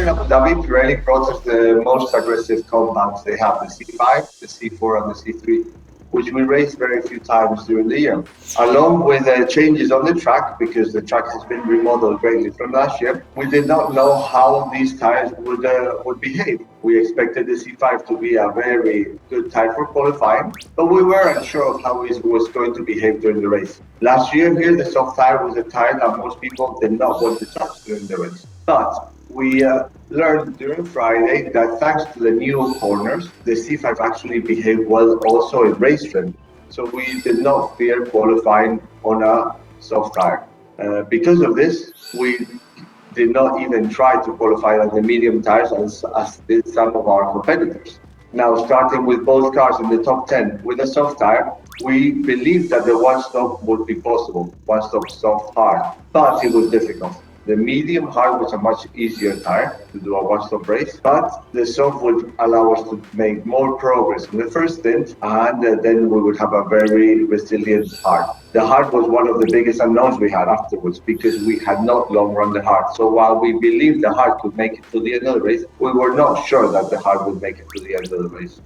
in Abu Dhabi, Pirelli brought us the most aggressive compounds they have, the C5, the C4, and the C3, which we raced very few times during the year. Along with changes on the track, because the track has been remodeled greatly from last year, we did not know how these tires would behave. We expected the C5 to be a very good tire for qualifying, but we were unsure of how it was going to behave during the race. Last year here, the soft tire was a tire that most people did not want to touch during the race. But we learned during Friday that thanks to the new corners, the C5 actually behaved well also in race trim. So we did not fear qualifying on a soft tire. Because of this, we did not even try to qualify on the medium tires as did some of our competitors. Now, starting with both cars in the top 10 with a soft tire, we believed that the one-stop would be possible, one-stop soft hard, but it was difficult. The medium hard was a much easier tire to do a one-stop race, but the soft would allow us to make more progress in the first stint, and then we would have a very resilient hard. The hard was one of the biggest unknowns we had afterwards because we had not long run the hard. So while we believed the hard could make it to the end of the race, we were not sure that the hard would make it to the end of the race.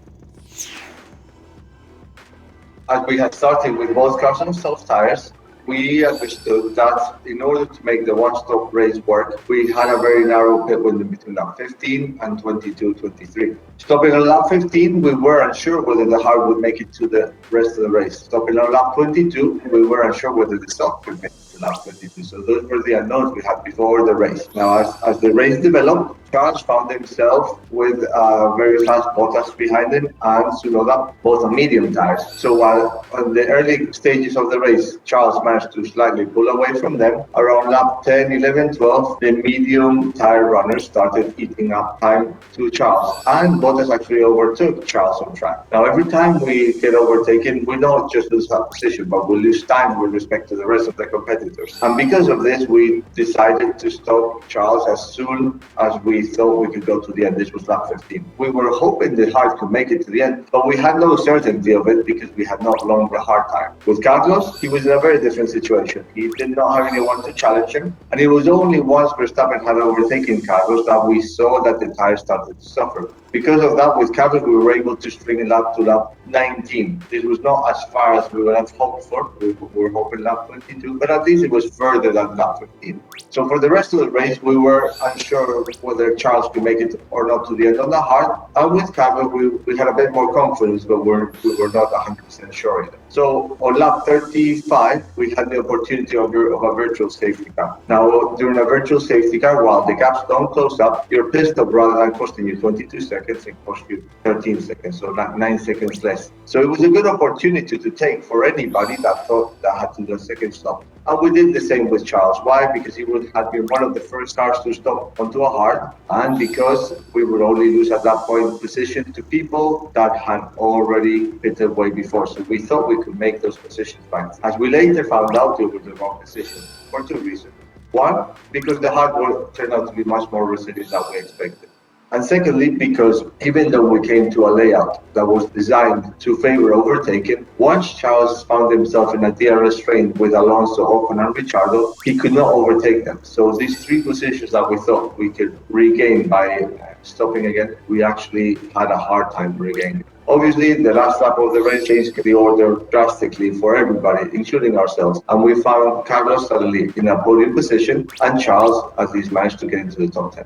As we had started with both cars on soft tires, we understood that in order to make the one-stop race work, we had a very narrow pit window between lap 15 and 22, 23. Stopping on lap 15, we were unsure whether the hard would make it to the rest of the race. Stopping on lap 22, we were unsure whether the soft would make it to lap 22. So those were the unknowns we had before the race. Now, as the race developed, Charles found himself with very fast Bottas behind him and Tsunoda, both on medium tires. So while on the early stages of the race, Charles managed to slightly pull away from them, around lap 10, 11, 12, the medium tire runners started eating up time to Charles. And Bottas actually overtook Charles on track. Now, every time we get overtaken, we don't just lose that position, but we lose time with respect to the rest of the competitors. And because of this, we decided to stop Charles as soon as we thought we could go to the end. This was lap 15. We were hoping the hard could make it to the end, but we had no certainty of it because we had not long the hard tire. With Carlos, he was in a very different situation. He did not have anyone to challenge him, and it was only once Verstappen had overtaken Carlos that we saw that the tire started to suffer. Because of that, with Carlos, we were able to string it up to lap 19. This was not as far as we would have hoped for. We were hoping lap 22, but at least it was further than lap 15. So for the rest of the race, we were unsure whether Charles could make it or not to the end on the hard. And with Carlos, we had a bit more confidence, but we were not 100% sure yet. So on lap 35, we had the opportunity of a virtual safety car. Now, during a virtual safety car, while the gaps don't close up, your pit stop, rather than costing you 22 seconds, it cost you 13 seconds, so 9 seconds less. So it was a good opportunity to take for anybody that thought that had to do a second stop. And we did the same with Charles. Why? Because he had been one of the first cars to stop onto a hard, and because we would only lose at that point position to people that had already pitted way before. So we thought we could make those positions back. As we later found out, it was the wrong decision for two reasons. One, because the hard turned out to be much more resilient than we expected. And secondly, because even though we came to a layout that was designed to favor overtaking, once Charles found himself in a DRS train with Alonso, Ocon, and Ricciardo, he could not overtake them. So these three positions that we thought we could regain by stopping again, we actually had a hard time regaining. Obviously, the last lap of the race changed the order drastically for everybody, including ourselves. And we found Carlos suddenly in a podium position, and Charles at least managed to get into the top 10.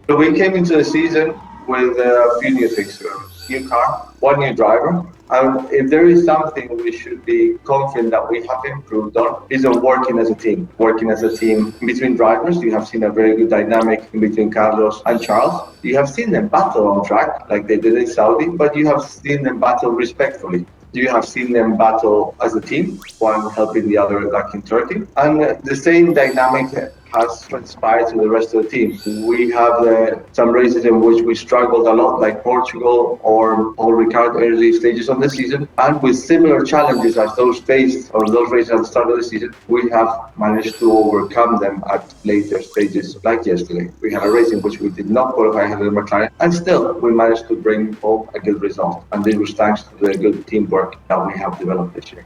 So we came into the season with a few new things. New car, one new driver. And if there is something we should be confident that we have improved on, is on working as a team. Working as a team between drivers, you have seen a very good dynamic in between Carlos and Charles. You have seen them battle on track, like they did in Saudi, but you have seen them battle respectfully. You have seen them battle as a team, one helping the other, like in Turkey. And the same dynamic has transpired to the rest of the team. We have some races in which we struggled a lot, like Portugal or Paul Ricard early stages of the season. And with similar challenges as those faced or those races at the start of the season, we have managed to overcome them at later stages, like yesterday. We had a race in which we did not qualify ahead of the McLaren, and still we managed to bring home a good result. And this was thanks to the good teamwork that we have developed this year.